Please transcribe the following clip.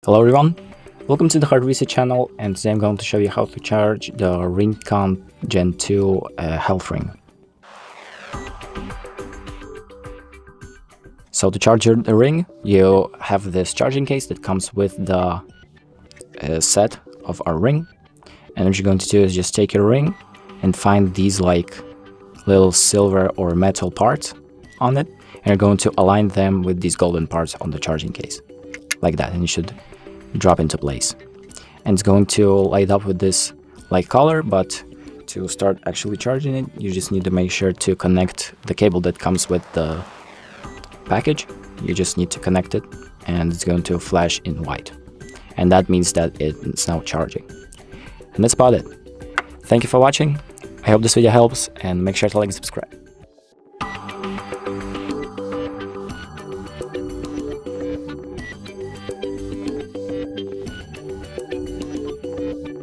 Hello everyone, welcome to the Hard Reset channel, and today I'm going to show you how to charge the RingConn Gen 2 health ring. So to charge the ring, you have this charging case that comes with the set of our ring, and what you're going to do is just take your ring and find these like little silver or metal parts on it, and you're going to align them with these golden parts on the charging case, like that, and you should drop into place. And it's going to light up with this light color, but to start actually charging it, you just need to make sure to connect the cable that comes with the package. You just need to connect it, and it's going to flash in white, and that means that it's now charging. And that's about it. Thank you for watching. I hope this video helps, and make sure to like and subscribe.